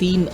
3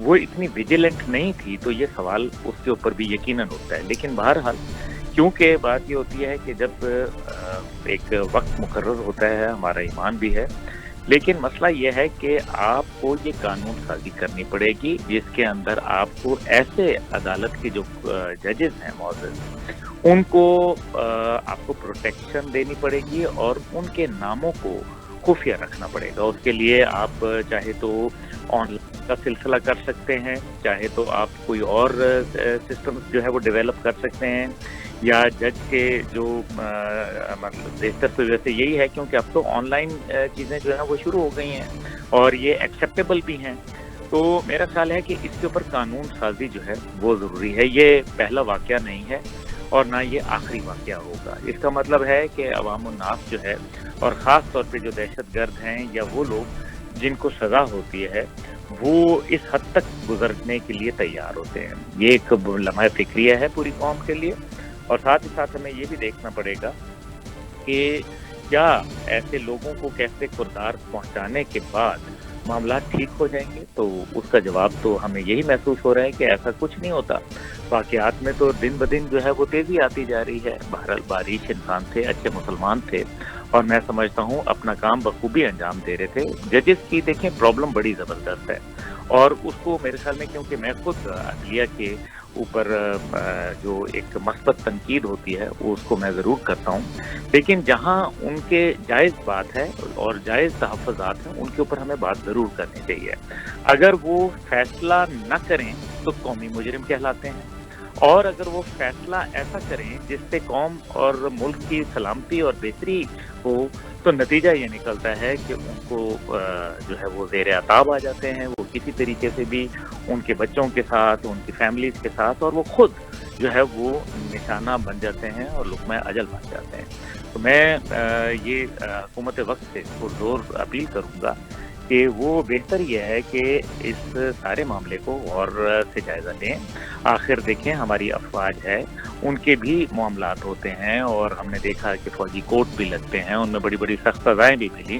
وہ اتنی ویجیلنٹ نہیں تھی، تو یہ سوال اس کے اوپر بھی یقیناً اٹھتا ہے. لیکن بہرحال کیونکہ بات یہ ہوتی ہے کہ جب ایک وقت مقرر ہوتا ہے، ہمارا ایمان بھی ہے، لیکن مسئلہ یہ ہے کہ آپ کو یہ قانون سازی کرنی پڑے گی جس کے اندر آپ کو ایسے عدالت کے جو ججز ہیں معزز، ان کو آپ کو پروٹیکشن دینی پڑے گی اور ان کے ناموں کو خفیہ رکھنا پڑے گا. اس کے لیے آپ چاہے تو آن لائن کا سلسلہ کر سکتے ہیں، چاہے تو آپ کوئی اور سسٹم جو ہے وہ ڈیولپ کر سکتے ہیں، یا جج کے جو مطلب بہتر تو ویسے یہی ہے کیونکہ اب تو آن لائن چیزیں جو ہیں وہ شروع ہو گئی ہیں اور یہ ایکسیپٹیبل بھی ہیں. تو میرا خیال ہے کہ اس کے اوپر قانون سازی جو ہے وہ ضروری ہے. یہ پہلا واقعہ نہیں ہے اور نہ یہ آخری واقعہ ہوگا. اس کا مطلب ہے کہ عوام الناس جو ہے، اور خاص طور پہ جو دہشت گرد ہیں یا وہ لوگ جن کو سزا ہوتی ہے، وہ اس حد تک گزرنے کے لیے تیار ہوتے ہیں. یہ ایک لمحہ فکریہ ہے پوری قوم کے لیے. اور ساتھ ہی ساتھ ہمیں یہ بھی دیکھنا پڑے گا کہ کیا ایسے لوگوں کو کیسے کردار پہنچانے کے بعد معاملات ٹھیک ہو جائیں گے. تو اس کا جواب تو ہمیں یہی محسوس ہو رہا ہے کہ ایسا کچھ نہیں ہوتا. واقعات میں تو دن بدن جو ہے وہ تیزی آتی جا رہی ہے. بہرحال بارش انسان تھے، اچھے مسلمان تھے، اور میں سمجھتا ہوں اپنا کام بخوبی انجام دے رہے تھے. ججز کی دیکھیں پرابلم بڑی زبردست ہے، اور اس کو میرے خیال میں، کیونکہ میں خود عدلیہ کے اوپر جو ایک مثبت تنقید ہوتی ہے وہ اس کو میں ضرور کرتا ہوں، لیکن جہاں ان کے جائز بات ہے اور جائز تحفظات ہیں ان کے اوپر ہمیں بات ضرور کرنی چاہیے. اگر وہ فیصلہ نہ کریں تو قومی مجرم کہلاتے ہیں، اور اگر وہ فیصلہ ایسا کریں جس سے قوم اور ملک کی سلامتی اور بہتری ہو تو نتیجہ یہ نکلتا ہے کہ ان کو جو ہے وہ زیر عتاب آ جاتے ہیں. وہ کسی طریقے سے بھی ان کے بچوں کے ساتھ، ان کی فیملیز کے ساتھ، اور وہ خود جو ہے وہ نشانہ بن جاتے ہیں اور لقمہ اجل بن جاتے ہیں. تو میں یہ حکومت وقت سے پرزور اپیل کروں گا کہ وہ بہتر یہ ہے کہ اس سارے معاملے کو غور سے جائزہ لیں. آخر دیکھیں ہماری افواج ہے، ان کے بھی معاملات ہوتے ہیں، اور ہم نے دیکھا کہ فوجی کوٹ بھی لگتے ہیں، ان میں بڑی بڑی سخت سزائیں بھی ملی،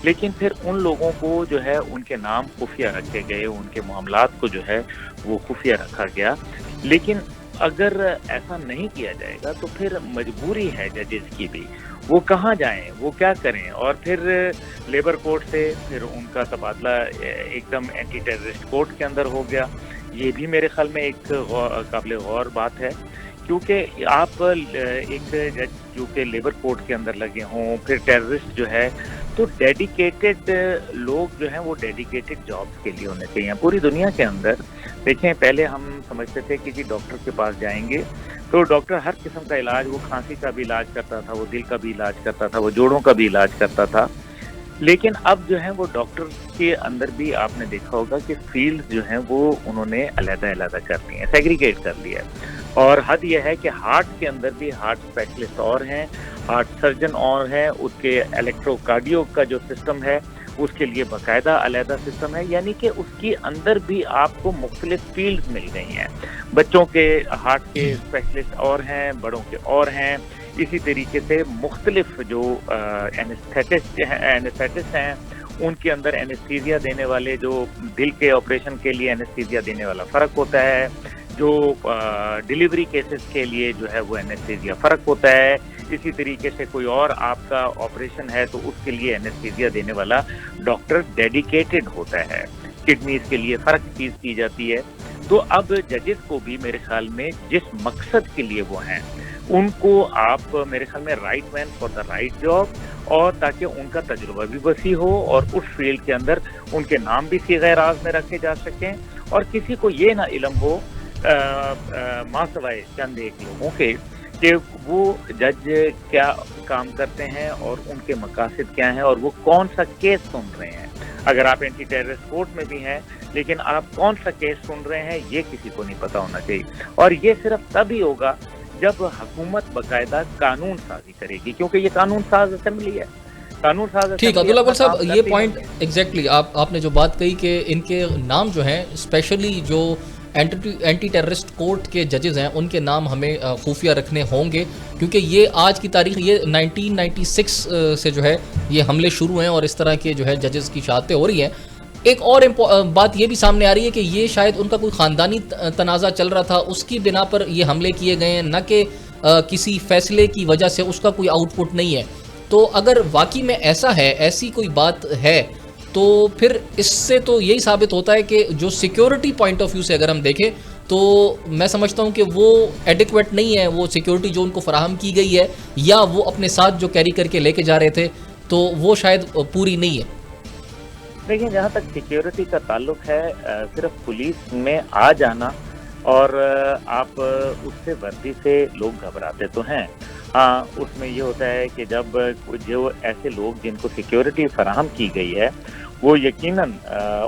لیکن پھر ان لوگوں کو جو ہے ان کے نام خفیہ رکھے گئے، ان کے معاملات کو جو ہے وہ خفیہ رکھا گیا. لیکن اگر ایسا نہیں کیا جائے گا تو پھر مجبوری ہے ججز کی بھی، وہ کہاں جائیں، وہ کیا کریں. اور پھر لیبر کورٹ سے پھر ان کا تبادلہ ایک دم اینٹی ٹیررسٹ کورٹ کے اندر ہو گیا. یہ بھی میرے خیال میں ایک قابل غور بات ہے، کیونکہ آپ ایک جج جو کہ لیبر کورٹ کے اندر لگے ہوں، پھر ٹیررسٹ جو ہے، تو ڈیڈیکیٹڈ لوگ جو ہیں وہ ڈیڈیکیٹڈ جابس کے لیے ہونے چاہیے. پوری دنیا کے اندر دیکھیں، پہلے ہم سمجھتے تھے کہ جی ڈاکٹر کے پاس جائیں گے تو ڈاکٹر ہر قسم کا علاج، وہ کھانسی کا بھی علاج کرتا تھا، وہ دل کا بھی علاج کرتا تھا، وہ جوڑوں کا بھی علاج کرتا تھا. لیکن اب جو ہے وہ ڈاکٹر کے اندر بھی آپ نے دیکھا ہوگا کہ فیلڈ جو ہیں وہ انہوں نے علیحدہ علیحدہ کر دی ہیں، سیگریگیٹ کر لیا ہے. اور حد یہ ہے کہ ہارٹ کے اندر بھی ہارٹ اسپیشلسٹ اور ہیں، ہارٹ سرجن اور ہیں، اس کے الیکٹرو کارڈیو کا جو سسٹم ہے اس کے لیے باقاعدہ علیحدہ سسٹم ہے. یعنی کہ اس کی اندر بھی آپ کو مختلف فیلڈ مل گئی ہیں. بچوں کے ہارٹ کے اسپیشلسٹ اور ہیں، بڑوں کے اور ہیں. اسی طریقے سے مختلف جو اینستھیٹسٹ ہیں ان کے اندر اینستھیزیا دینے والے، جو دل کے آپریشن کے لیے اینستھیزیا دینے والا فرق ہوتا ہے، جو ڈیلیوری کیسز کے لیے جو ہے وہ اینستھیزیا فرق ہوتا ہے. اسی طریقے سے کوئی اور آپ کا آپریشن ہے تو اس کے لیے اینستھیزیا دینے والا ڈاکٹر ڈیڈیکیٹڈ ہوتا ہے. کڈنیز کے لیے فرق چیز کی جاتی ہے. تو اب ججز کو بھی میرے خیال میں جس مقصد کے لیے وہ ہیں ان کو آپ میرے خیال میں right man for the right job, اور تاکہ ان کا تجربہ بھی وسیع ہو اور اس فیلڈ کے اندر ان کے نام بھی صیغہ راز میں رکھے جا سکیں، اور کسی کو یہ نہ علم ہو ماں سوائے چند ایک لوگوں کے کہ وہ جج کیا کام کرتے ہیں اور ان کے مقاصد کیا ہیں اور وہ کون سا کیس سن رہے ہیں. اگر آپ اینٹی ٹیررسٹ کورٹ میں بھی ہیں لیکن آپ کون سا کیس سن رہے ہیں یہ کسی کو نہیں پتا ہونا چاہیے. اور یہ صرف تب ہی ہوگا جب حکومت باقاعدہ قانون سازی کرے گی، کیونکہ یہ قانون ساز اسمبلی ہے. قانون ساز ٹھیک، عبداللہ اول صاحب یہ پوائنٹ ایگزیکٹلی آپ نے جو بات کہی کہ ان کے نام جو ہیں اسپیشلی جو اینٹی ٹیررسٹ کورٹ کے ججز ہیں ان کے نام ہمیں خفیہ رکھنے ہوں گے، کیونکہ یہ آج کی تاریخ، یہ 1996 سے جو ہے یہ حملے شروع ہیں اور اس طرح کے جو ہے ججز کی شہادتیں ہو رہی ہیں. ایک اور بات یہ بھی سامنے آ رہی ہے کہ یہ شاید ان کا کوئی خاندانی تنازع چل رہا تھا، اس کی بنا پر یہ حملے کیے گئے ہیں، نہ کہ کسی فیصلے کی وجہ سے اس کا کوئی آؤٹ پٹ نہیں ہے. تو اگر واقعی میں ایسا ہے، ایسی کوئی بات ہے، تو پھر اس سے تو یہی ثابت ہوتا ہے کہ جو سیکیورٹی پوائنٹ آف ویو سے اگر ہم دیکھیں تو میں سمجھتا ہوں کہ وہ ایڈیکویٹ نہیں ہے، وہ سیکیورٹی جو ان کو فراہم کی گئی ہے یا وہ اپنے ساتھ جو کیری کر کے لے کے جا رہے تھے تو وہ شاید پوری نہیں ہے. دیکھیں، جہاں تک سیکیورٹی کا تعلق ہے، صرف پولیس میں آ جانا اور آپ اس سے وردی سے لوگ گھبراتے تو ہیں. ہاں، اس میں یہ ہوتا ہے کہ جب جو ایسے لوگ جن کو سیکیورٹی فراہم کی گئی ہے وہ یقیناً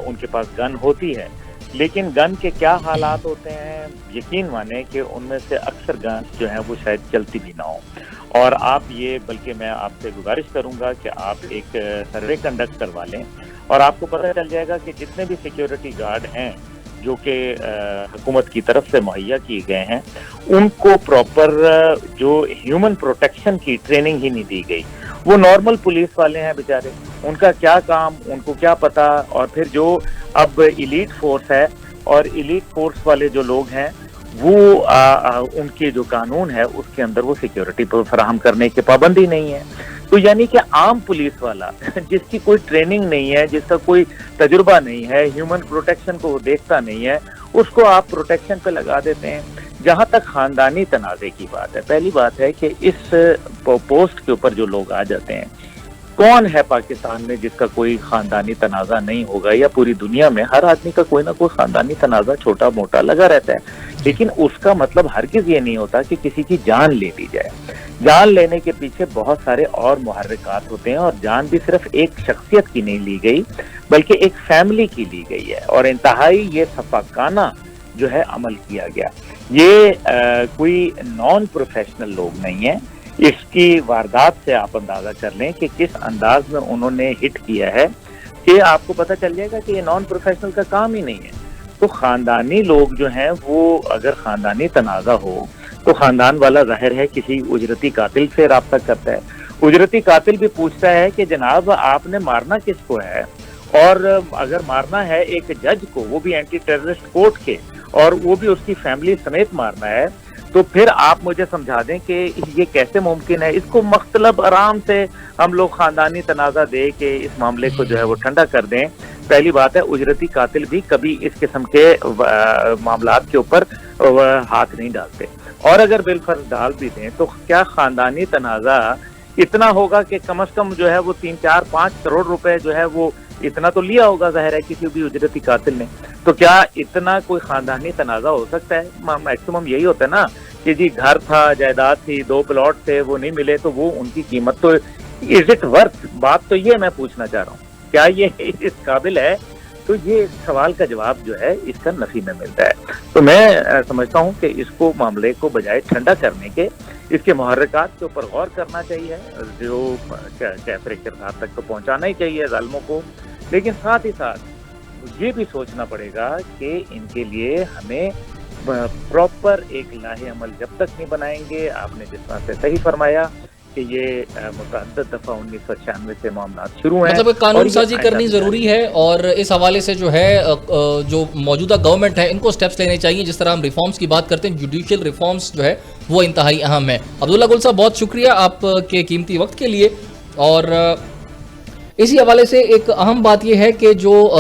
ان کے پاس گن ہوتی ہے، لیکن گن کے کیا حالات ہوتے ہیں یقین مانیں کہ ان میں سے اکثر گن جو ہیں وہ شاید چلتی بھی نہ ہوں. اور آپ یہ، بلکہ میں آپ سے گزارش کروں گا کہ آپ ایک سروے کنڈکٹ کروا لیں اور آپ کو پتہ چل جائے گا کہ جتنے بھی سیکیورٹی گارڈ ہیں جو کہ حکومت کی طرف سے مہیا کیے گئے ہیں، ان کو پراپر جو ہیومن پروٹیکشن کی ٹریننگ ہی نہیں دی گئی. وہ نارمل پولیس والے ہیں بیچارے، ان کا کیا کام، ان کو کیا پتا. اور پھر جو اب ایلیٹ فورس ہے اور ایلیٹ فورس والے جو لوگ ہیں وہ ان کے جو قانون ہے اس کے اندر وہ سیکیورٹی فراہم کرنے کی پابندی نہیں ہے. تو یعنی کہ عام پولیس والا جس کی کوئی ٹریننگ نہیں ہے، جس کا کوئی تجربہ نہیں ہے، ہیومن پروٹیکشن کو وہ دیکھتا نہیں ہے، اس کو آپ پروٹیکشن پہ لگا دیتے ہیں. جہاں تک خاندانی تنازع کی بات ہے، پہلی بات ہے کہ اس پوسٹ کے اوپر جو لوگ آ جاتے ہیں، کون ہے پاکستان میں جس کا کوئی خاندانی تنازع نہیں ہوگا؟ یا پوری دنیا میں ہر آدمی کا کوئی نہ کوئی خاندانی تنازع چھوٹا موٹا لگا رہتا ہے. لیکن اس کا مطلب ہرگز یہ نہیں ہوتا کہ کسی کی جان لے لی جائے. جان لینے کے پیچھے بہت سارے اور محرکات ہوتے ہیں، اور جان بھی صرف ایک شخصیت کی نہیں لی گئی بلکہ ایک فیملی کی لی گئی ہے، اور انتہائی یہ صفاقانہ جو ہے عمل کیا گیا. یہ کوئی نان پروفیشنل لوگ نہیں ہیں. اس کی واردات سے آپ اندازہ کر لیں کہ کس انداز میں انہوں نے ہٹ کیا ہے، کہ آپ کو پتہ چل جائے گا کہ یہ نان پروفیشنل کا کام ہی نہیں ہے. تو خاندانی لوگ جو ہیں وہ اگر خاندانی تنازع ہو تو خاندان والا ظاہر ہے کسی اجرتی قاتل سے رابطہ کرتا ہے. اجرتی قاتل بھی پوچھتا ہے کہ جناب آپ نے مارنا کس کو ہے، اور اگر مارنا ہے ایک جج کو، وہ بھی اینٹی ٹیررسٹ کورٹ کے، اور وہ بھی اس کی فیملی سمیت مارنا ہے، تو پھر آپ مجھے سمجھا دیں کہ یہ کیسے ممکن ہے. اس کو مختلف آرام سے ہم لوگ خاندانی تنازع دے کے اس معاملے کو جو ہے وہ ٹھنڈا کر دیں. پہلی بات ہے، اجرتی قاتل بھی کبھی اس قسم کے معاملات کے اوپر ہاتھ نہیں ڈالتے، اور اگر بالفرض ڈال بھی دیں تو کیا خاندانی تنازع اتنا ہوگا کہ کم از کم جو ہے وہ 3-4-5 کروڑ روپے جو ہے وہ اتنا تو لیا ہوگا ظاہر ہے کسی بھی اجرتی قاتل نے. تو کیا اتنا کوئی خاندانی تنازع ہو سکتا ہے؟ میکسیمم یہی ہوتا ہے نا کہ جی گھر تھا، جائیداد تھی، 2 پلاٹ تھے، وہ نہیں ملے تو وہ ان کی قیمت تو از اٹ ورتھ. بات تو یہ میں پوچھنا چاہ رہا ہوں، کیا یہ اس قابل ہے؟ تو یہ سوال کا جواب جو ہے اس کا نفی میں ملتا ہے. تو میں سمجھتا ہوں کہ اس کو معاملے کو بجائے ٹھنڈا کرنے کے، اس کے محرکات کے اوپر غور کرنا چاہیے، جو کیفر کردار تک تو پہنچانا ہی چاہیے ظالموں کو، لیکن ساتھ ہی ساتھ یہ بھی سوچنا پڑے گا کہ ان کے لیے ہمیں پراپر ایک لاہ عمل جب تک نہیں بنائیں گے. آپ نے جس طرح سے صحیح فرمایا کہ یہ متعدد دفعہ 1996 سے معاملات شروع ہیں، مطلب قانون سازی کرنی ضروری ہے، اور اس حوالے سے جو ہے جو موجودہ گورنمنٹ ہے ان کو سٹیپس لینے چاہیے. جس طرح ہم ریفارمز کی بات کرتے ہیں، جوڈیشل ریفارمز جو ہے وہ انتہائی اہم ہے. عبداللہ گل صاحب، بہت شکریہ آپ کے قیمتی وقت کے لیے. اور اسی حوالے سے ایک اہم بات یہ ہے کہ جو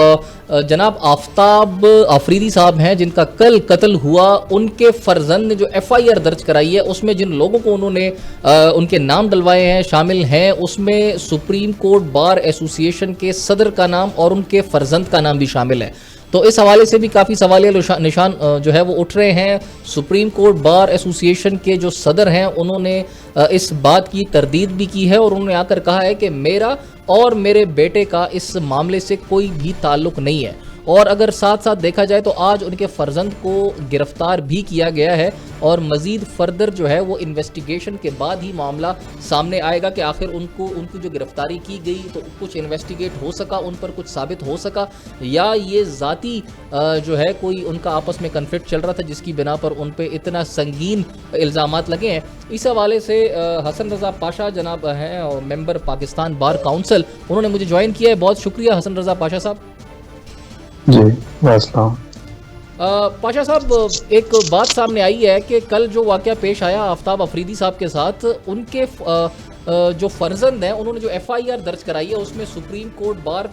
جناب آفتاب آفریدی صاحب ہیں جن کا کل قتل ہوا، ان کے فرزند نے جو FIR درج کرائی ہے اس میں جن لوگوں کو انہوں نے ان کے نام ڈلوائے ہیں شامل ہیں، اس میں سپریم کورٹ بار ایسوسی ایشن کے صدر کا نام اور ان کے فرزند کا نام بھی شامل ہے. تو اس حوالے سے بھی کافی سوالیہ نشان جو ہے وہ اٹھ رہے ہیں. سپریم کورٹ بار ایسوسی ایشن کے جو صدر ہیں انہوں نے اس بات کی تردید بھی کی ہے، اور انہوں نے آ کر کہا ہے کہ میرا اور میرے بیٹے کا اس معاملے سے کوئی بھی تعلق نہیں ہے. اور اگر ساتھ ساتھ دیکھا جائے تو آج ان کے فرزند کو گرفتار بھی کیا گیا ہے، اور مزید فردر جو ہے وہ انویسٹیگیشن کے بعد ہی معاملہ سامنے آئے گا کہ آخر ان کی جو گرفتاری کی گئی تو کچھ انویسٹیگیٹ ہو سکا، ان پر کچھ ثابت ہو سکا، یا یہ ذاتی جو ہے کوئی ان کا آپس میں کنفلکٹ چل رہا تھا جس کی بنا پر ان پہ اتنا سنگین الزامات لگے ہیں. اس حوالے سے حسن رضا پاشا جناب ہیں اور ممبر پاکستان بار کاؤنسل، انہوں نے مجھے جوائن کیا ہے. بہت شکریہ حسن رضا پاشا صاحب. جی السلام. پاشا صاحب، ایک بات سامنے آئی ہے کہ کل جو واقعہ پیش آیا آفتاب افریدی صاحب کے ساتھ، ان کے جو فرزند ہیں انہوں نے جو ایف آئی آر درج کرائی ہے اس میں سپریم کورٹ بار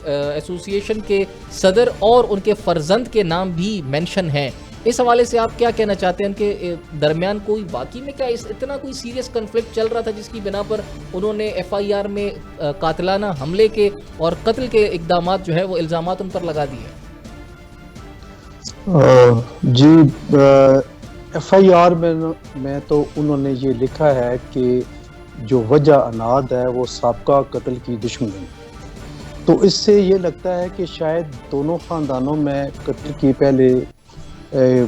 ایسوسی ایشن کے صدر اور ان کے فرزند کے نام بھی مینشن ہیں. اس حوالے سے آپ کیا کہنا چاہتے ہیں کہ درمیان کوئی باقی میں کیا اتنا کوئی سیریس کنفلکٹ چل رہا تھا جس کی بنا پر انہوں نے ایف آئی آر میں قاتلانہ حملے کے اور قتل کے اقدامات جو ہے وہ الزامات ان پر لگا دیے؟ جی ایف آئی آر میں تو انہوں نے یہ لکھا ہے کہ جو وجہ اناد ہے وہ سابقہ قتل کی دشمنی. تو اس سے یہ لگتا ہے کہ شاید دونوں خاندانوں میں قتل کی پہلے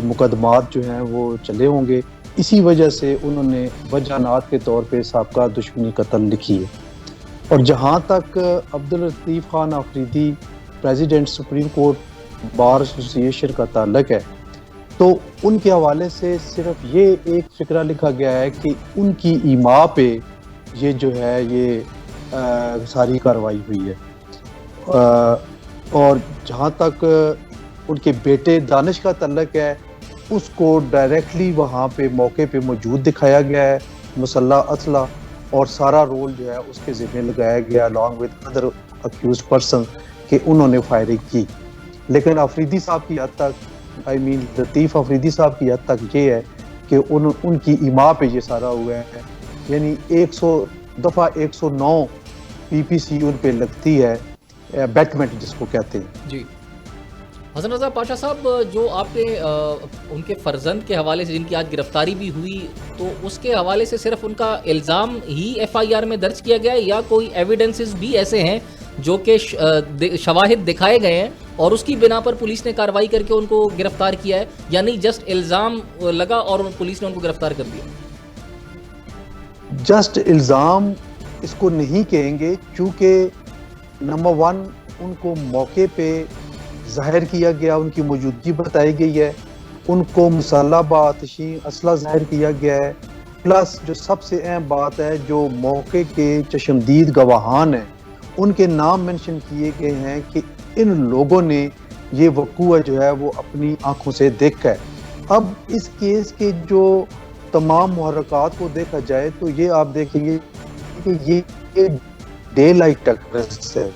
مقدمات جو ہیں وہ چلے ہوں گے، اسی وجہ سے انہوں نے وجہ اناد کے طور پہ سابقہ دشمنی قتل لکھی ہے. اور جہاں تک Abdul Latif Khan Afridi president supreme court bar ایسوسی ایشن کا تعلق ہے، تو ان کے حوالے سے صرف یہ ایک فقرہ لکھا گیا ہے کہ ان کی ایما پہ یہ جو ہے یہ ساری کارروائی ہوئی ہے. اور جہاں تک ان کے بیٹے دانش کا تعلق ہے، اس کو ڈائریکٹلی وہاں پہ موقع پہ موجود دکھایا گیا ہے مسلح اسلحہ، اور سارا رول جو ہے اس کے ذمہ لگایا گیا along with other accused person کہ انہوں نے فائرنگ کی. لیکن آفریدی صاحب کی حد تک لطیف آفریدی صاحب کی حد تک یہ ہے کہ ان کی ایما پہ یہ سارا ہوا ہے، یعنی 109 پی پی سی ان پہ لگتی ہے، بیٹمنٹ جس کو کہتے ہیں. جی حسن رضا پاشا صاحب، جو آپ نے ان کے فرزند کے حوالے سے جن کی آج گرفتاری بھی ہوئی، تو اس کے حوالے سے صرف ان کا الزام ہی ایف آئی آر میں درج کیا گیا ہے یا کوئی ایویڈنسز بھی ایسے ہیں جو کہ شواہد دکھائے گئے ہیں اور اس کی بنا پر پولیس نے کارروائی کر کے ان کو گرفتار کیا ہے، یا نہیں جسٹ الزام لگا اور پولیس نے ان کو گرفتار کر دیا؟ جسٹ الزام اس کو نہیں کہیں گے، چونکہ نمبر 1 ان کو موقع پہ ظاہر کیا گیا، ان کی موجودگی بتائی گئی ہے، ان کو مسلح بآتشی اسلحہ ظاہر کیا گیا ہے، پلس جو سب سے اہم بات ہے جو موقع کے چشمدید گواہان ہیں ان کے نام منشن کیے گئے ہیں کہ ان لوگوں نے یہ وقوع جو ہے وہ اپنی آنکھوں سے دیکھا ہے. اب اس کیس کے جو تمام محرکات کو دیکھا جائے تو یہ آپ دیکھیں گے کہ یہ ڈے لائٹ ٹیکرس ہے،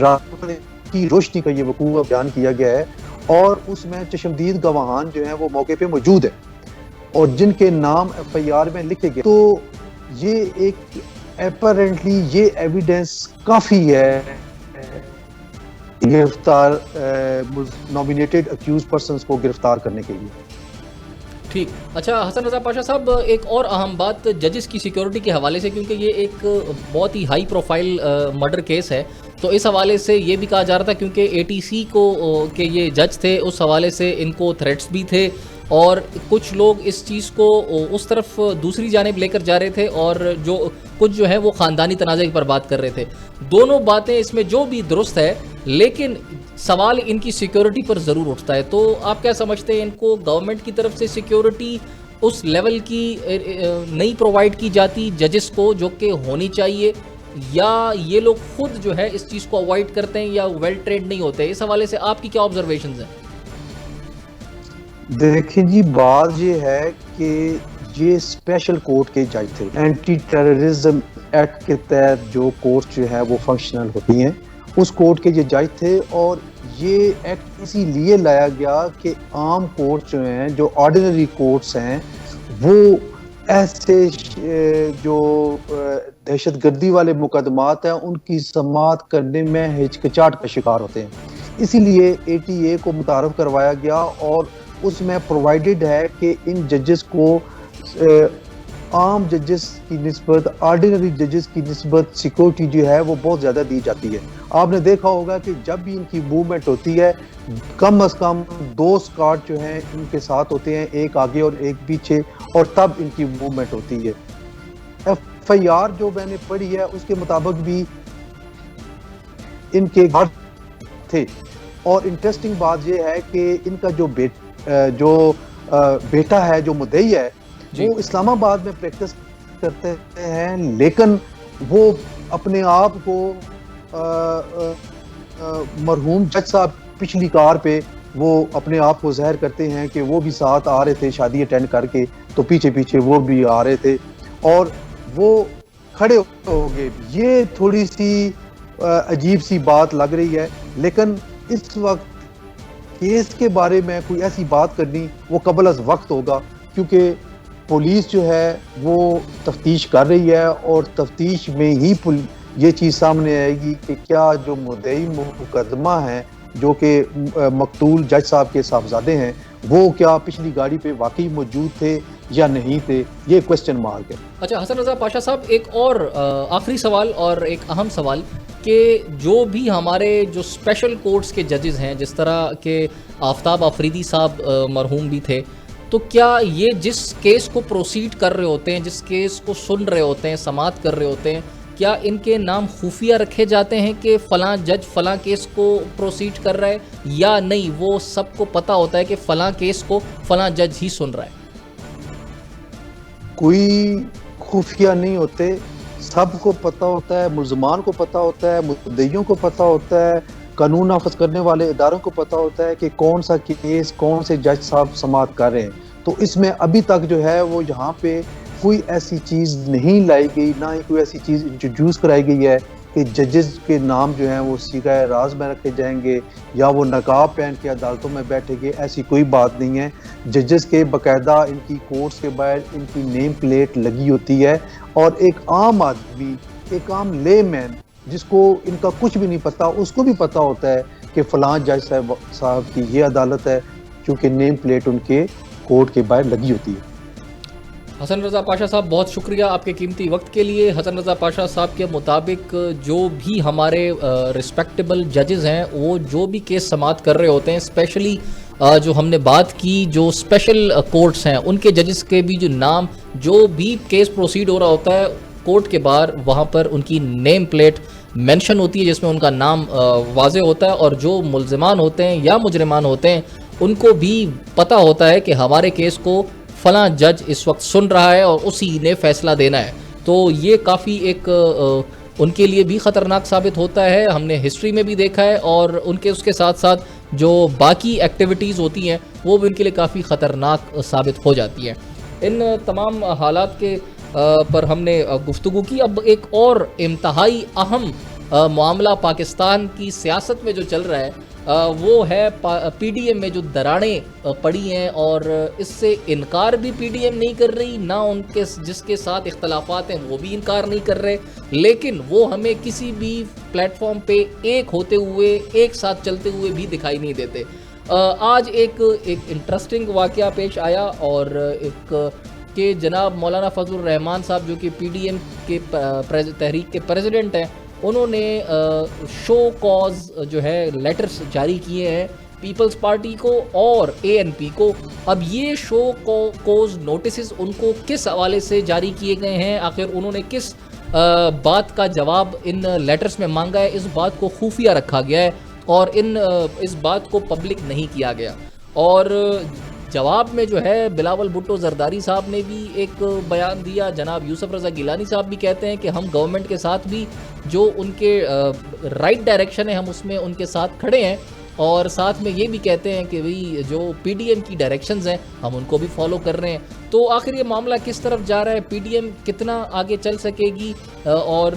رات کی روشنی کا یہ وقوع بیان کیا گیا ہے، اور اس میں چشمدید گواہان جو ہیں وہ موقع پہ موجود ہیں اور جن کے نام ایف آئی آر میں لکھے گئے. تو یہ ایک اپیرنٹلی یہ ایویڈنس کافی ہے گرفتار نامینیٹڈ اکیوز پرسنز کو گرفتار کرنے کے لیے. ٹھیک. اچھا حسن رضا پاشا صاحب، ایک اور اہم بات ججز کی سیکیورٹی کے حوالے سے، کیونکہ یہ ایک بہت ہی ہائی پروفائل مرڈر کیس ہے، تو اس حوالے سے یہ بھی کہا جا رہا تھا کیونکہ اے ٹی سی کو کے یہ جج تھے، اس حوالے سے ان کو تھریٹس بھی تھے اور کچھ لوگ اس چیز کو اس طرف دوسری جانب لے کر جا رہے تھے، اور جو کچھ جو ہے وہ خاندانی تنازع پر بات کر رہے تھے. دونوں باتیں اس میں جو بھی درست ہے، لیکن سوال ان کی سیکیورٹی پر ضرور اٹھتا ہے. تو آپ کیا سمجھتے ہیں ان کو گورنمنٹ کی طرف سے سیکیورٹی اس لیول کی نہیں پرووائڈ کی جاتی ججز کو جو کہ ہونی چاہیے، یا یہ لوگ خود جو ہے اس چیز کو اوائڈ کرتے ہیں یا ویل ٹرینڈ نہیں ہوتے؟ اس حوالے سے آپ کی کیا آبزرویشنز ہیں؟ دیکھیں جی، بات یہ ہے کہ یہ اسپیشل کورٹ کے جج تھے. اینٹی ٹیررزم ایکٹ کے تحت جو کورٹ جو ہے وہ فنکشنل ہوتی ہیں، اس کورٹ کے یہ جج تھے، اور یہ ایکٹ اسی لیے لایا گیا کہ عام کورٹ جو ہیں، جو آرڈینری کورٹس ہیں، وہ ایسے جو دہشت گردی والے مقدمات ہیں ان کی سماعت کرنے میں ہچکچاہٹ کا شکار ہوتے ہیں. اسی لیے اے ٹی اے کو متعارف کروایا گیا، اور اس میں پرووائڈڈ ہے کہ ان ججز کو عام ججز کی نسبت، آرڈینری ججز کی نسبت سیکورٹی جو ہے وہ بہت زیادہ دی جاتی ہے. آپ نے دیکھا ہوگا کہ جب بھی ان کی موومنٹ ہوتی ہے کم از کم 2 اسکارٹ جو ہیں ان کے ساتھ ہوتے ہیں، ایک آگے اور ایک پیچھے، اور تب ان کی موومنٹ ہوتی ہے. ایف آئی آر جو میں نے پڑھی ہے اس کے مطابق بھی ان کے گھر تھے، اور انٹرسٹنگ بات یہ ہے کہ ان کا جو بیٹا ہے، جو مدعی ہے، وہ اسلام آباد میں پریکٹس کرتے ہیں، لیکن وہ اپنے آپ کو مرحوم جج صاحب پچھلی کار پہ وہ اپنے آپ کو ظاہر کرتے ہیں کہ وہ بھی ساتھ آ رہے تھے شادی اٹینڈ کر کے, تو پیچھے پیچھے وہ بھی آ رہے تھے اور وہ کھڑے ہو گئے. یہ تھوڑی سی عجیب سی بات لگ رہی ہے, لیکن اس وقت کیس کے بارے میں کوئی ایسی بات کرنی وہ قبل از وقت ہوگا, کیونکہ پولیس جو ہے وہ تفتیش کر رہی ہے اور تفتیش میں ہی یہ چیز سامنے آئے گی کہ کیا جو مدعی مقدمہ ہیں جو کہ مقتول جج صاحب کے صاحبزادے ہیں وہ کیا پچھلی گاڑی پہ واقعی موجود تھے یا نہیں تھے, یہ کوسچن مارک ہے. اچھا حسن رضا پاشا صاحب, ایک اور آخری سوال اور ایک اہم سوال کہ جو بھی ہمارے جو اسپیشل کورٹس کے ججز ہیں, جس طرح کہ آفتاب آفریدی صاحب مرحوم بھی تھے, تو کیا یہ جس کیس کو پروسیڈ کر رہے ہوتے ہیں, جس کیس کو سن رہے ہوتے ہیں, سماعت کر رہے ہوتے ہیں, کیا ان کے نام خفیہ رکھے جاتے ہیں کہ فلاں جج فلاں کیس کو پروسیڈ کر رہا ہے, یا نہیں وہ سب کو پتہ ہوتا ہے کہ فلاں کیس کو فلاں جج ہی سن رہا ہے؟ کوئی خفیہ نہیں ہوتے, سب کو پتہ ہوتا ہے, ملزمان کو پتہ ہوتا ہے, مدعیوں کو پتہ ہوتا ہے, قانون نافذ کرنے والے اداروں کو پتہ ہوتا ہے کہ کون سا کیس کون سے جج صاحب سماعت کر رہے ہیں. تو اس میں ابھی تک جو ہے وہ یہاں پہ کوئی ایسی چیز نہیں لائی گئی, نہ ہی کوئی ایسی چیز انٹروڈیوس کرائی گئی ہے کہ ججز کے نام جو ہیں وہ صیغہ راز میں رکھے جائیں گے یا وہ نقاب پہن کے عدالتوں میں بیٹھیں گے. ایسی کوئی بات نہیں ہے. ججز کے باقاعدہ ان کی کورٹس کے باہر ان کی نیم پلیٹ لگی ہوتی ہے, اور ایک عام آدمی, ایک عام لے مین جس کو ان کا کچھ بھی نہیں پتا, اس کو بھی پتا ہوتا ہے کہ فلاں جج صاحب کی یہ عدالت ہے, کیونکہ نیم پلیٹ ان کے کورٹ کے باہر لگی ہوتی ہے. حسن رضا پاشا صاحب بہت شکریہ آپ کے قیمتی وقت کے لیے. حسن رضا پاشا صاحب کے مطابق جو بھی ہمارے رسپیکٹیبل ججز ہیں وہ جو بھی کیس سماعت کر رہے ہوتے ہیں, اسپیشلی جو ہم نے بات کی جو اسپیشل کورٹس ہیں ان کے ججز کے بھی جو نام, جو بھی کیس پروسیڈ ہو رہا ہوتا ہے کورٹ کے باہر, وہاں پر ان کی نیم پلیٹ مینشن ہوتی ہے جس میں ان کا نام واضح ہوتا ہے, اور جو ملزمان ہوتے ہیں یا مجرمان ہوتے ہیں ان کو بھی پتہ ہوتا ہے کہ ہمارے کیس کو فلاں جج اس وقت سن رہا ہے اور اسی نے فیصلہ دینا ہے. تو یہ کافی ایک ان کے لیے بھی خطرناک ثابت ہوتا ہے, ہم نے ہسٹری میں بھی دیکھا ہے, اور ان کے اس کے ساتھ ساتھ جو باقی ایکٹیویٹیز ہوتی ہیں وہ بھی ان کے لیے کافی خطرناک ثابت ہو جاتی ہیں. ان تمام حالات کے پر ہم نے گفتگو کی. اب ایک اور انتہائی اہم معاملہ پاکستان کی سیاست میں جو چل رہا ہے وہ ہے پی ڈی ایم میں جو دراڑیں پڑی ہیں, اور اس سے انکار بھی پی ڈی ایم نہیں کر رہی, نہ ان کے جس کے ساتھ اختلافات ہیں وہ بھی انکار نہیں کر رہے, لیکن وہ ہمیں کسی بھی پلیٹ فارم پہ ایک ہوتے ہوئے, ایک ساتھ چلتے ہوئے بھی دکھائی نہیں دیتے. آج ایک انٹرسٹنگ واقعہ پیش آیا, اور ایک کہ جناب مولانا فضل الرحمان صاحب جو کہ پی ڈی ایم کے تحریک کے پریزیڈنٹ ہیں, انہوں نے شو کاز جو ہے لیٹرز جاری کیے ہیں پیپلز پارٹی کو اور اے این پی کو. اب یہ شو کوز نوٹسز ان کو کس حوالے سے جاری کیے گئے ہیں, آخر انہوں نے کس بات کا جواب ان لیٹرز میں مانگا ہے, اس بات کو خفیہ رکھا گیا ہے اور اس بات کو پبلک نہیں کیا گیا. اور جواب میں جو ہے بلاول بھٹو زرداری صاحب نے بھی ایک بیان دیا, جناب یوسف رضا گیلانی صاحب بھی کہتے ہیں کہ ہم گورنمنٹ کے ساتھ بھی جو ان کے رائٹ ڈائریکشن ہے ہم اس میں ان کے ساتھ کھڑے ہیں, اور ساتھ میں یہ بھی کہتے ہیں کہ بھئی جو پی ڈی ایم کی ڈائریکشنز ہیں ہم ان کو بھی فالو کر رہے ہیں. تو آخر یہ معاملہ کس طرف جا رہا ہے, پی ڈی ایم کتنا آگے چل سکے گی. اور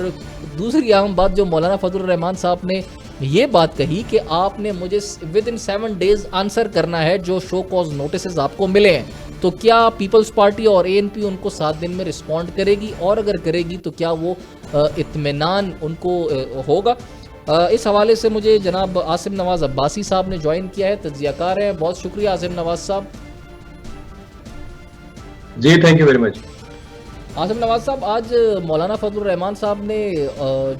دوسری اہم بات جو مولانا فضل الرحمان صاحب نے یہ بات کہی کہ آپ نے مجھے ودن 7 days آنسر کرنا ہے جو شو کاز نوٹسز آپ کو ملے ہیں, تو کیا پیپلز پارٹی اور اے این پی ان کو 7 دن میں رسپونڈ کرے گی, اور اگر کرے گی تو کیا وہ اطمینان ان کو ہوگا. اس حوالے سے مجھے جناب عاصم نواز عباسی صاحب نے جوائن کیا ہے, تجزیہ کار ہیں. بہت شکریہ عاصم نواز صاحب. جی thank you very much. Asim Nawaz sahab, آج مولانا فضل الرحمان صاحب نے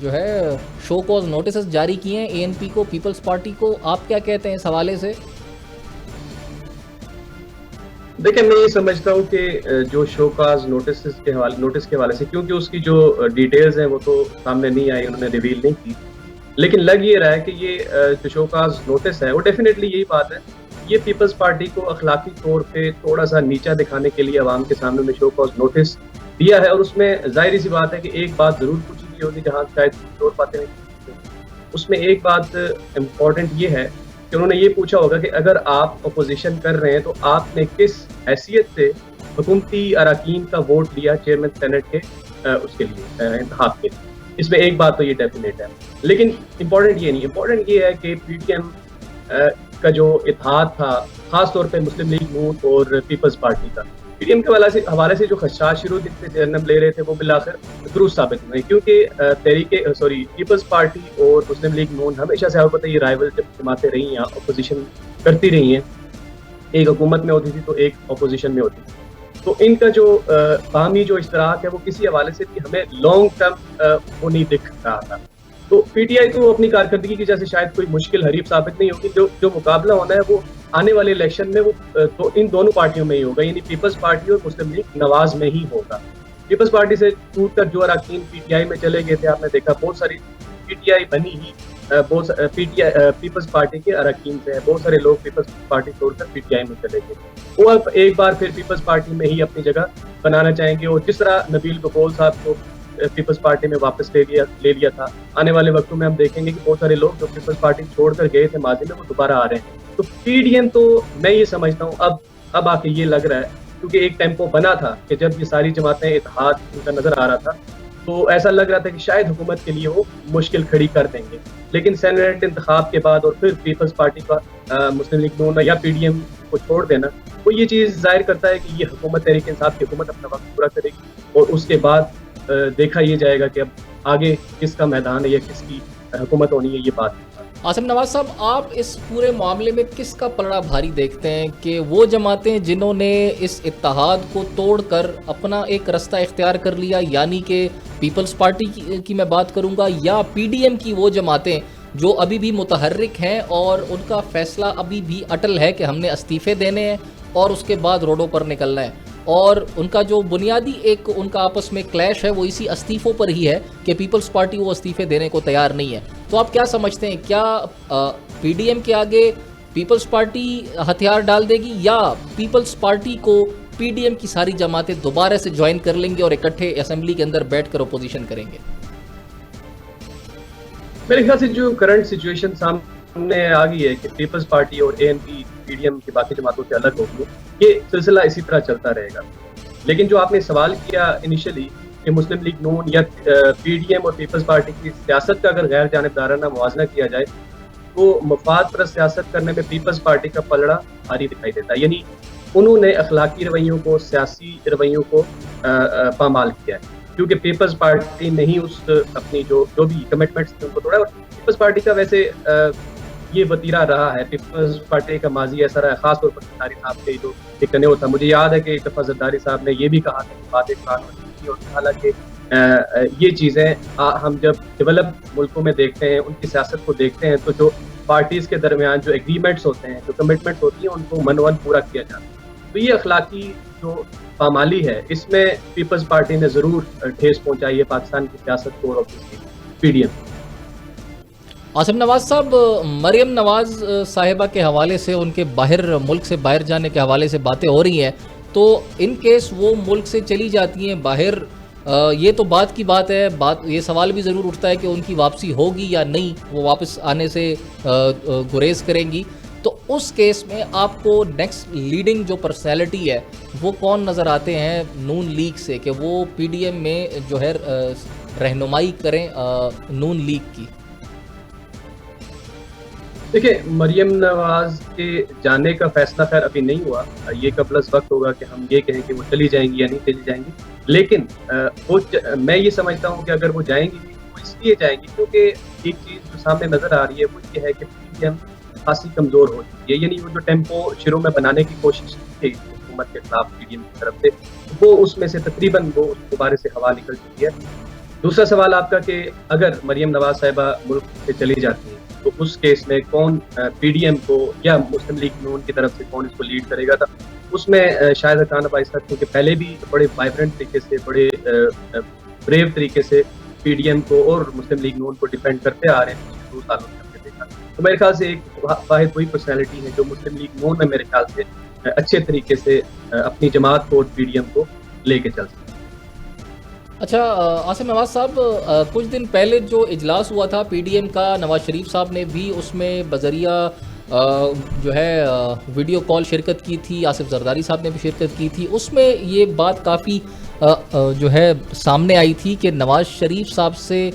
جو ہے شو کاز نوٹسز جاری کیے ہیں اے این پی کو, پیپلز پارٹی کو, آپ کیا کہتے ہیں اس حوالے سے؟ دیکھیں میں یہ سمجھتا ہوں کہ جو شو کاز نوٹس کے حوالے سے, کیونکہ اس کی جو ڈیٹیلز ہیں وہ تو سامنے نہیں آئی, انہوں نے ریویل نہیں کی, لیکن لگ یہ رہا ہے کہ یہ جو شو کاز نوٹس ہے وہ ڈیفینیٹلی یہی بات ہے, یہ پیپلز پارٹی کو اخلاقی طور پہ تھوڑا سا نیچا دکھانے کے لیے عوام کے سامنے میں شو کاز نوٹس دیا ہے. اور اس میں ظاہری سی بات ہے کہ ایک بات ضرور پوچھی گئی ہوگی جہاں شاید اور باتیں نہیں. اس میں ایک بات امپورٹنٹ یہ ہے کہ انہوں نے یہ پوچھا ہوگا کہ اگر آپ اپوزیشن کر رہے ہیں تو آپ نے کس حیثیت سے حکومتی اراکین کا ووٹ لیا چیئرمین سینٹ کے اس کے لیے انتخاب کے لیے. اس میں ایک بات تو یہ ڈیفینیٹ ہے. لیکن امپورٹنٹ یہ نہیں، امپورٹنٹ یہ ہے کہ پی ٹی ایم کا جو اتحاد تھا خاص طور پہ مسلم لیگ نون اور پیپلز پارٹی کا، پی ٹی ایم کے حوالے سے جو خدشات شروع سے جنم لے رہے تھے وہ بالآخر درست ثابت ہوئے، کیونکہ پیپلز پارٹی اور مسلم لیگ نون ہمیشہ سے آپ کو پتہ یہ رائیول جماعتیں رہی ہیں، اپوزیشن کرتی رہی ہیں، ایک حکومت میں ہوتی تھی تو ایک اپوزیشن میں ہوتی تھی. تو ان کا جو باہمی جو اشتراک ہے وہ کسی حوالے سے بھی ہمیں لانگ ٹرم وہ نہیں دکھ رہا تھا. تو پی ٹی آئی تو اپنی کارکردگی کی جیسے شاید کوئی مشکل حریف ثابت نہیں ہوگی. جو مقابلہ ہونا ہے وہ آنے والے الیکشن میں وہ ان دونوں پارٹیوں میں ہی ہوگا، یعنی پیپلز پارٹی اور مسلم لیگ نواز میں ہی ہوگا. پیپلز پارٹی سے ٹوٹ کر جو اراکین پی ٹی آئی میں چلے گئے تھے، آپ نے دیکھا بہت ساری پی ٹی آئی بنی ہی پیپلز پارٹی کے اراکین سے ہے. بہت سارے لوگ پیپلز پارٹی چھوڑ کر پی ٹی آئی میں چلے گئے، وہ اب ایک بار پھر پیپلز پارٹی میں ہی اپنی جگہ بنانا چاہیں گے. اور جس طرح نبیل بقول صاحب کو پیپلز پارٹی میں واپس لے لیا تھا، آنے والے وقتوں میں ہم دیکھیں گے کہ بہت سارے لوگ جو پیپلز پارٹی چھوڑ کر گئے تھے ماضی میں وہ دوبارہ آ رہے ہیں. تو پی ڈی ایم تو میں یہ سمجھتا ہوں اب آ کے یہ لگ رہا ہے، کیونکہ ایک ٹیمپو بنا تھا کہ جب یہ ساری جماعتیں اتحاد ان کا نظر آ رہا تھا تو ایسا لگ رہا تھا کہ شاید حکومت کے لیے وہ مشکل کھڑی کر دیں گے. لیکن سینیٹ انتخاب کے بعد اور پھر پیپلز پارٹی کا مسلم لیگ نون یا پی ڈی ایم کو چھوڑ دینا، وہ یہ چیز ظاہر کرتا ہے کہ یہ حکومت تحریک انصاف کی حکومت اپنا وقت پورا کرے گی، اور اس کے بعد دیکھا یہ جائے گا کہ اب آگے کس کا میدان ہے یا کس کی حکومت ہونی ہے. یہ بات عاصم نواز صاحب، آپ اس پورے معاملے میں کس کا پلڑا بھاری دیکھتے ہیں کہ وہ جماعتیں جنہوں نے اس اتحاد کو توڑ کر اپنا ایک رستہ اختیار کر لیا، یعنی کہ پیپلز پارٹی کی میں بات کروں گا، یا پی ڈی ایم کی وہ جماعتیں جو ابھی بھی متحرک ہیں اور ان کا فیصلہ ابھی بھی اٹل ہے کہ ہم نے استعفے دینے ہیں اور اس کے بعد روڈوں پر نکلنا ہے، اور ان کا جو بنیادی ایک ان کا آپس میں کلیش ہے وہ اسی استعفوں پر ہی ہے کہ پیپلز پارٹی وہ استعفے دینے کو تیار نہیں ہے. تو آپ کیا سمجھتے ہیں، کیا پی ڈی ایم کے آگے پیپلز پارٹی ہتھیار ڈال دے گی، یا پیپلز پارٹی کو پی ڈی ایم کی ساری جماعتیں دوبارہ سے جوائن کر لیں گے اور اکٹھے اسمبلی کے اندر بیٹھ کر اپوزیشن کریں گے؟ میرے خیال سے جو کرنٹ سچویشن سامنے آ گئی ہے کہ پیپلز پارٹی اور A N P P D M کی باقی جماعتوں سے الگ ہوگی، یہ سلسلہ اسی طرح چلتا رہے گا. لیکن جو آپ نے سوال کیا انیشلی کہ مسلم لیگ نون یا پی ڈی ایم اور پیپلز پارٹی کی سیاست کا اگر غیر جانبدارانہ موازنہ کیا جائے تو مفاد پرست سیاست کرنے میں پیپلز پارٹی کا پلڑا بھاری دکھائی دیتا ہے. یعنی انہوں نے اخلاقی رویوں کو، سیاسی رویوں کو پامال کیا ہے، کیونکہ پیپلز پارٹی نے ہی اس اپنی جو بھی کمٹمنٹس تھے ان کو توڑا. اور پیپلز پارٹی کا ویسے یہ وتیرہ رہا ہے، پیپلز پارٹی کا ماضی ایسا رہا ہے، خاص طور پر زرداری صاحب کے جو ایک نہیں ہوتا. مجھے یاد ہے کہ ایک دفعہ زرداری صاحب نے یہ بھی کہا تھا کہ بات ایک قانون کی، اور حالانکہ یہ چیزیں ہم جب ڈیولپ ملکوں میں دیکھتے ہیں، ان کی سیاست کو دیکھتے ہیں، تو جو پارٹیز کے درمیان جو ایگریمنٹس ہوتے ہیں، جو کمٹمنٹس ہوتی ہیں، ان کو منون پورا کیا جاتا ہے. تو یہ اخلاقی جو پامالی ہے، اس میں پیپلز پارٹی نے ضرور ٹھیس پہنچائی ہے پاکستان کی سیاست کو اور پی ڈی ایم. عاصم نواز صاحب، مریم نواز صاحبہ کے حوالے سے، ان کے ملک سے باہر جانے کے حوالے سے باتیں ہو رہی ہیں، تو ان کیس وہ ملک سے چلی جاتی ہیں باہر، یہ تو بات کی بات ہے، یہ سوال بھی ضرور اٹھتا ہے کہ ان کی واپسی ہوگی یا نہیں، وہ واپس آنے سے گریز کریں گی. تو اس کیس میں آپ کو نیکسٹ لیڈنگ جو پرسنالٹی ہے وہ کون نظر آتے ہیں نون لیگ سے، کہ وہ پی ڈی ایم میں جو ہے رہنمائی کریں نون لیگ کی؟ دیکھیں، مریم نواز کے جانے کا فیصلہ خیر ابھی نہیں ہوا، یہ قبل از وقت ہوگا کہ ہم یہ کہیں کہ وہ چلی جائیں گی یا نہیں چلی جائیں گی. لیکن میں یہ سمجھتا ہوں کہ اگر وہ جائیں گی وہ اس لیے جائیں گی کیونکہ ایک چیز جو سامنے نظر آ رہی ہے وہ یہ ہے کہ پی ڈی ایم خاصی کمزور ہو چکی ہے. یعنی وہ جو ٹیمپو شروع میں بنانے کی کوشش کی حکومت کے خلاف پی ڈی ایم کی طرف سے، وہ اس میں سے تقریباً وہ دوبارے سے ہوا نکل چکی ہے. دوسرا سوال آپ کا کہ اگر مریم نواز صاحبہ ملک سے چلی جاتی ہیں تو اس کیس میں کون پی ڈی ایم کو یا مسلم لیگ نون کی طرف سے کون اس کو لیڈ کرے گا. تھا اس میں شاہد حقان عباسی صاحب کیونکہ پہلے بھی بڑے وائبرنٹ طریقے سے، بڑے بریو طریقے سے پی ڈی ایم کو اور مسلم لیگ نون کو ڈیفینڈ کرتے آ رہے ہیں پچھلے 2 سالوں سے ہم نے دیکھا. تو میرے خیال سے ایک واحد وہی پرسنالٹی ہے جو مسلم لیگ نون میں میرے خیال سے اچھے طریقے سے اپنی جماعت کو اور پی ڈی ایم کو لے کے چل سکتے. اچھا عاصم نواز صاحب، کچھ دن پہلے جو اجلاس ہوا تھا پی ڈی ایم کا، نواز شریف صاحب نے بھی اس میں بذریعہ جو ہے ویڈیو کال شرکت کی تھی، آصف زرداری صاحب نے بھی شرکت کی تھی. اس میں یہ بات کافی جو ہے سامنے آئی تھی کہ نواز شریف صاحب سے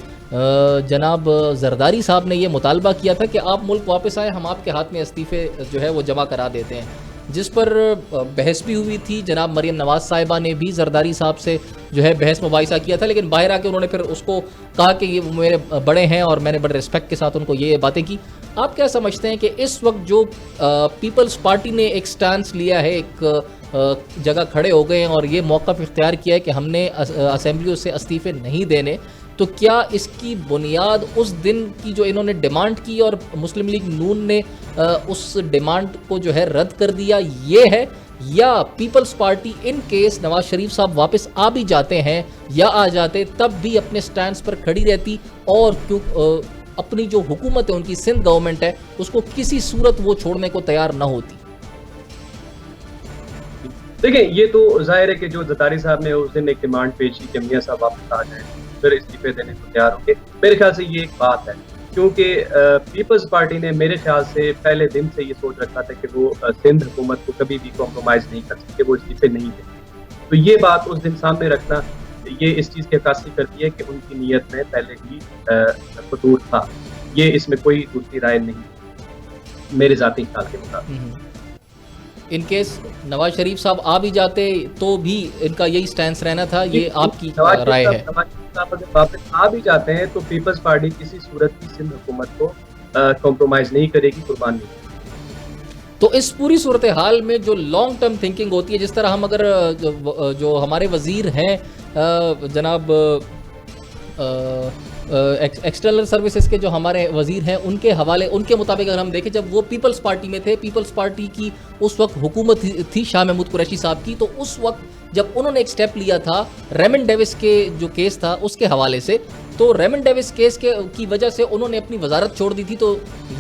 جناب زرداری صاحب نے یہ مطالبہ کیا تھا کہ آپ ملک واپس آئے، ہم آپ کے ہاتھ میں استعفے جو ہے وہ جمع کرا دیتے ہیں، جس پر بحث بھی ہوئی تھی. جناب مریم نواز صاحبہ نے بھی زرداری صاحب سے جو ہے بحث مباحثہ کیا تھا، لیکن باہر آ کے انہوں نے پھر اس کو کہا کہ یہ میرے بڑے ہیں اور میں نے بڑے رسپیکٹ کے ساتھ ان کو یہ باتیں کی. آپ کیا سمجھتے ہیں کہ اس وقت جو پیپلز پارٹی نے ایک سٹانس لیا ہے، ایک جگہ کھڑے ہو گئے ہیں اور یہ موقف اختیار کیا ہے کہ ہم نے اسمبلیوں سے استعفے نہیں دینے، تو کیا اس کی بنیاد اس دن کی جو انہوں نے ڈیمانڈ کی اور مسلم لیگ نون نے اس ڈیمانڈ کو جو ہے رد کر دیا یہ ہے، یا Peoples party in case Nawaz Sharif صاحب واپس آ بھی جاتے ہیں یا آ جاتے تب بھی اپنے سٹانس پر کھڑی رہتی اور اپنی جو حکومت ہے ان کی سندھ گورنمنٹ ہے اس کو کسی صورت وہ چھوڑنے کو تیار نہ ہوتی؟ دیکھیں یہ تو ظاہر ہے کہ جو زرداری صاحب نے اس دن ایک ڈیمانڈ پیش کی کہ میاں صاحب واپس آ جائیں پھر استعفے دینے کو تیار ہوں گے، میرے خیال سے یہ ایک بات ہے، کیونکہ پیپلز پارٹی نے میرے خیال سے پہلے دن سے یہ سوچ رکھا تھا کہ وہ سندھ حکومت کو کبھی بھی کمپرومائز نہیں کر سکتے، وہ استعفے نہیں دیں. تو یہ بات اس دن سامنے رکھنا یہ اس چیز کی عکاسی کرتی ہے کہ ان کی نیت میں پہلے ہی خطور تھا. یہ اس میں کوئی دوسری رائے نہیں میرے ذاتی خیال کے مطابق. ان کیس نواز شریف صاحب آ بھی جاتے تو بھی ان کا یہی سٹینس رہنا تھا، یہ آپ کی رائے ہے؟ نواز شریف صاحب اگر واپس آ بھی جاتے ہیں تو پیپلز پارٹی کسی صورت کی سندھ حکومت کو کمپرومائز نہیں کرے گی، قربان نہیں. تو اس پوری صورتحال میں جو لانگ ٹرم تھنکنگ ہوتی ہے، جس طرح ہم اگر جو ہمارے وزیر ہیں جناب ایکسٹرنل سروسز کے جو ہمارے وزیر ہیں ان کے حوالے، ان کے مطابق اگر ہم دیکھیں جب وہ پیپلز پارٹی میں تھے، پیپلز پارٹی کی اس وقت حکومت تھی شاہ محمود قریشی صاحب کی، تو اس وقت جب انہوں نے ایک سٹیپ لیا تھا ریمن ڈیوس کے جو کیس تھا اس کے حوالے سے، تو ریمن ڈیوس کیس کی وجہ سے انہوں نے اپنی وزارت چھوڑ دی تھی. تو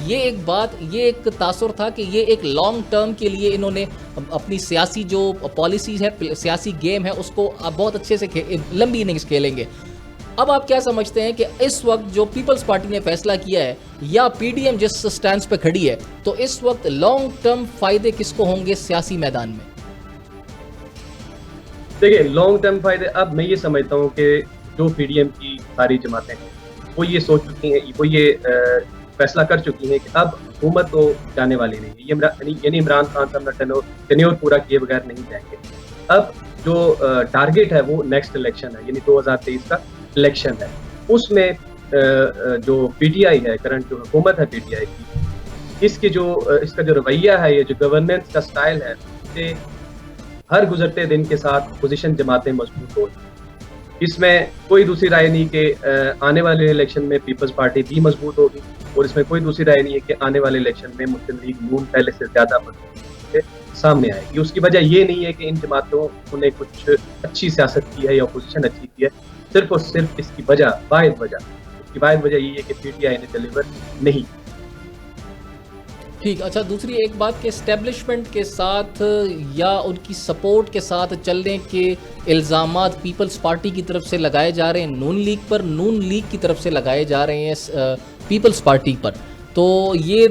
یہ ایک بات، یہ ایک تاثر تھا کہ یہ ایک لانگ ٹرم کے لیے انہوں نے اپنی سیاسی جو پالیسیز ہے، سیاسی گیم ہے، اس کو بہت اچھے سے لمبی اننگز کھیلیں گے. اب آپ کیا سمجھتے ہیں کہ اس وقت جو پیپلز پارٹی نے فیصلہ کیا ہے یا پی ڈی ایم جس سٹینس پہ کھڑی ہے، تو اس وقت لانگ ٹرم فائدے کس کو ہوں گے سیاسی میدان میں؟ دیکھیں لانگ ٹرم فائدے اب میں یہ سمجھتا ہوں کہ جو پی ڈی ایم کی ساری جماعتیں ہیں وہ یہ سوچ چکی ہیں، وہ یہ فیصلہ کر چکی ہیں کہ اب حکومت تو جانے والی نہیں ہے، یعنی عمران خان صاحب ٹینیور پورا کیے بغیر نہیں جائیں گے. اب جو ٹارگیٹ ہے وہ نیکسٹ الیکشن ہے، یعنی 2023 کا الیکشن ہے. اس میں جو پی ٹی آئی ہے، کرنٹ جو حکومت ہے پی ٹی آئی کی، اس کا جو رویہ ہے، یہ جو گورننس کا سٹائل ہے، اسے ہر گزرتے دن کے ساتھ پوزیشن جماعتیں مضبوط ہو. اس میں کوئی دوسری رائے نہیں کہ آنے والے الیکشن میں پیپلز پارٹی بھی مضبوط ہوگی، اور اس میں کوئی دوسری رائے نہیں ہے کہ آنے والے الیکشن میں مسلم لیگ نون پہلے سے زیادہ مضبوط سامنے آئے گی. اس کی وجہ یہ نہیں ہے کہ ان جماعتوں نے کچھ اچھی سیاست کی ہے یا اپوزیشن اچھی کی ہے، صرف اور صرف اس کی واحد وجہ یہ ہے کہ پی ٹی آئی نے ڈیلیور نہیں. ٹھیک. اچھا دوسری ایک بات کہ اسٹیبلشمنٹ کے ساتھ یا ان کی سپورٹ کے ساتھ چلنے کے الزامات پیپلز پارٹی کی طرف سے لگائے جا رہے ہیں نون لیگ پر، نون لیگ کی طرف سے لگائے جا رہے ہیں پیپلز پارٹی پر. تو یہ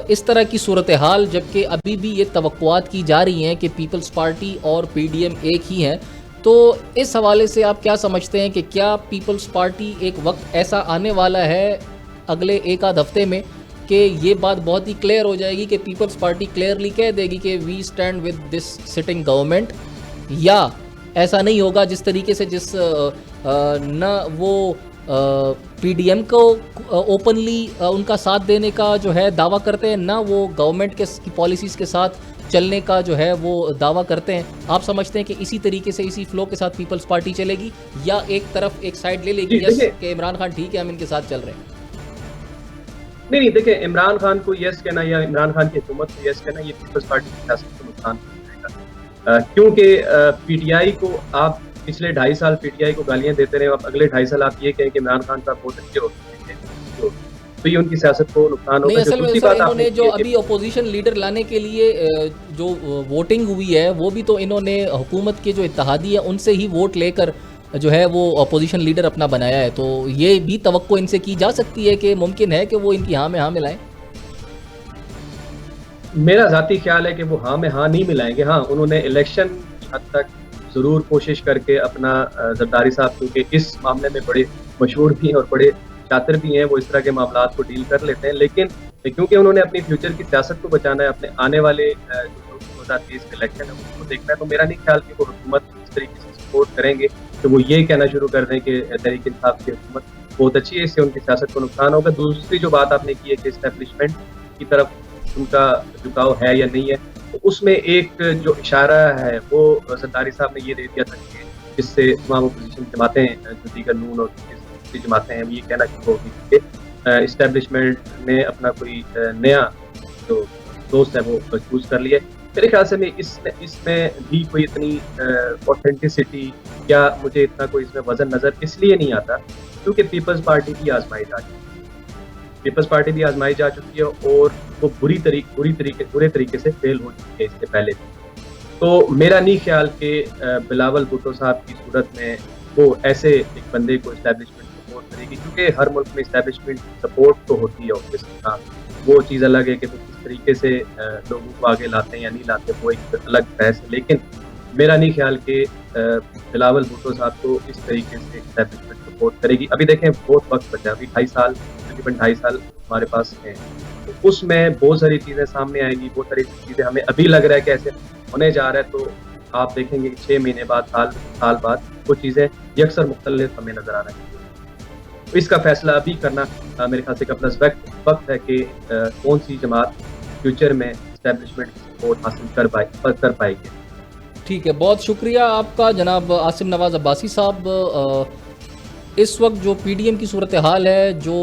اس طرح کی صورتحال، جبکہ ابھی بھی یہ توقعات کی جا رہی ہیں کہ پیپلز پارٹی اور پی ڈی ایم ایک ہی ہیں، تو اس حوالے سے آپ کیا سمجھتے ہیں کہ کیا پیپلز پارٹی ایک وقت ایسا آنے والا ہے اگلے ایک آدھ ہفتے میں کہ یہ بات بہت ہی کلیئر ہو جائے گی کہ پیپلز پارٹی کلیئرلی کہہ دے گی کہ we stand with this sitting government, یا ایسا نہیں ہوگا جس طریقے سے نہ وہ پی ڈی ایم کو اوپنلی ان کا ساتھ دینے کا جو ہے دعویٰ کرتے ہیں، نہ وہ گورنمنٹ کی پالیسیز کے ساتھ چلنے کا جو ہے وہ دعویٰ کرتے ہیں؟ آپ سمجھتے ہیں کہ اسی طریقے سے اسی فلو کے ساتھ پیپلز پارٹی چلے گی، یا ایک طرف ایک سائڈ لے لے گی یس کہ عمران خان ٹھیک ہے ہم ان کے ساتھ چل رہے ہیں؟ نہیں دیکھیں، عمران خان کو یس کہنا یا عمران خان کی حکومت کو یس کہنا یہ پیپلز پارٹی کی سیاست کو نقصان پہنچائے گا، کیونکہ پی ٹی آئی کو آپ پچھلے 2.5 سال پی ٹی آئی کو گالیاں دیتے رہے، اب اگلے 2.5 سال آپ یہ کہیں کہ عمران خان صاحب بہت اچھے ہوتے ہیں، تو یہ ان کی سیاست کو نقصان ہوگا. نہیں، اصل میں سر انہوں نے جو ابھی اپوزیشن لیڈر لانے کے لیے جو ووٹنگ ہوئی ہے وہ بھی تو انہوں نے حکومت کے جو اتحادی ہے ان سے ہی ووٹ لے کر جو ہے وہ اپوزیشن لیڈر اپنا بنایا ہے, تو یہ بھی توقع ان سے کی جا سکتی ہے کہ ممکن ہے کہ وہ ان کی ہاں میں ہاں ملائیں. میرا ذاتی خیال ہے کہ وہ ہاں میں ہاں نہیں ملائیں گے. ہاں انہوں نے الیکشن کی حد تک ضرور کوشش کر کے اپنا زرداری صاحب کیونکہ اس معاملے میں بڑے مشہور بھی ہیں اور بڑے شاطر بھی ہیں, وہ اس طرح کے معاملات کو ڈیل کر لیتے ہیں, لیکن کیونکہ انہوں نے اپنی فیوچر کی سیاست کو بچانا ہے, اپنے آنے والے 2023 کے الیکشن ہے اس کو دیکھنا ہے, تو میرا نہیں خیال کہ وہ حکومت اس طریقے سے سپورٹ کریں گے کہ وہ یہ کہنا شروع کر دیں کہ تحریک انصاف کی حکومت بہت اچھی ہے, اس سے ان کی سیاست کو نقصان ہوگا. دوسری جو بات آپ نے کی ہے کہ اسٹیبلشمنٹ کی طرف ان کا جھکاؤ ہے یا نہیں ہے, تو اس میں ایک جو اشارہ ہے وہ زرداری صاحب نے یہ دے دیا تھا کہ جس سے تمام اپوزیشن جماعتیں جو دیگر نون اور دوسری جماعتیں ہیں یہ کہنا شروع ہوگی کہ اسٹیبلشمنٹ نے اپنا کوئی نیا جو دوست ہے وہ چوز کر لیا. میرے خیال سے اس میں بھی کوئی اتنی اوتھینٹسٹی یا مجھے اتنا کوئی اس میں وزن نظر اس لیے نہیں آتا کیونکہ پیپلز پارٹی بھی آزمائی جا چکی ہے اور وہ برے طریقے سے فیل ہو چکی ہے اس سے پہلے بھی. تو میرا نہیں خیال کہ بلاول بھٹو صاحب کی صورت میں وہ ایسے ایک بندے کو اسٹیبلشمنٹ سپورٹ کرے گی, کیونکہ ہر ملک میں اسٹیبلشمنٹ سپورٹ تو ہوتی ہے, وہ چیز الگ ہے کہ وہ کس طریقے سے لوگوں کو آگے لاتے ہیں یا نہیں لاتے, وہ ایک الگ بحث ہے. لیکن میرا نہیں خیال کہ بلاول بھٹو صاحب کو اس طریقے سے اسٹیبلشمنٹ سپورٹ کرے گی. ابھی دیکھیں بہت وقت بچا, ابھی 2.5 سال ہمارے پاس ہیں, اس میں بہت ساری چیزیں سامنے آئیں گی, بہت ساری چیزیں ہمیں ابھی لگ رہا ہے کہ ایسے ہونے جا رہا ہے, تو آپ دیکھیں گے 6 مہینے بعد سال بعد وہ چیزیں یکسر مختلف ہمیں نظر آ رہی ہیں. اس کا فیصلہ ابھی کرنا میرے خیال سے قبل وقت ہے کہ کون سی جماعت فیوچر میں اسٹیبلشمنٹ سپورٹ حاصل کر پائے گی. ٹھیک ہے, بہت شکریہ آپ کا جناب عاصم نواز عباسی صاحب. اس وقت جو پی ڈی ایم کی صورتحال ہے, جو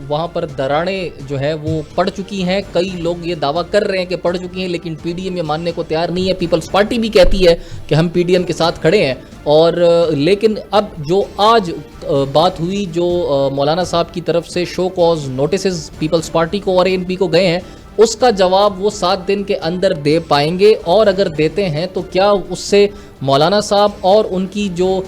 وہاں پر دراڑیں جو ہے وہ پڑ چکی ہیں, کئی لوگ یہ دعویٰ کر رہے ہیں کہ پڑ چکی ہیں, لیکن پی ڈی ایم یہ ماننے کو تیار نہیں ہے. پیپلز پارٹی بھی کہتی ہے کہ ہم پی ڈی ایم کے ساتھ کھڑے ہیں, اور لیکن اب جو آج بات ہوئی جو مولانا صاحب کی طرف سے show cause notices Peoples Party کو اور اے این پی کو گئے ہیں, اس کا جواب وہ 7 دن کے اندر دے پائیں گے, اور اگر دیتے ہیں تو کیا اس سے مولانا صاحب اور ان کی جو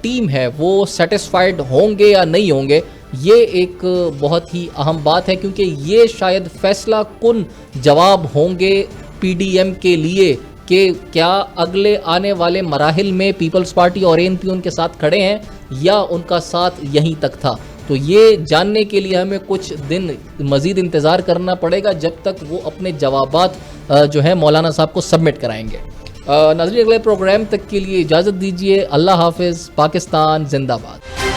ٹیم ہے وہ سیٹسفائیڈ ہوں گے یا نہیں ہوں گے, یہ ایک بہت ہی اہم بات ہے, کیونکہ یہ شاید فیصلہ کن جواب ہوں گے پی ڈی ایم کے لیے کہ کیا اگلے آنے والے مراحل میں پیپلز پارٹی اور اے این پی ان کے ساتھ کھڑے ہیں یا ان کا ساتھ یہیں تک تھا. تو یہ جاننے کے لیے ہمیں کچھ دن مزید انتظار کرنا پڑے گا جب تک وہ اپنے جوابات جو ہے مولانا صاحب کو سبمٹ کرائیں گے. ناظرین, اگلے پروگرام تک کے لیے اجازت دیجیے. اللہ حافظ. پاکستان زندہ باد.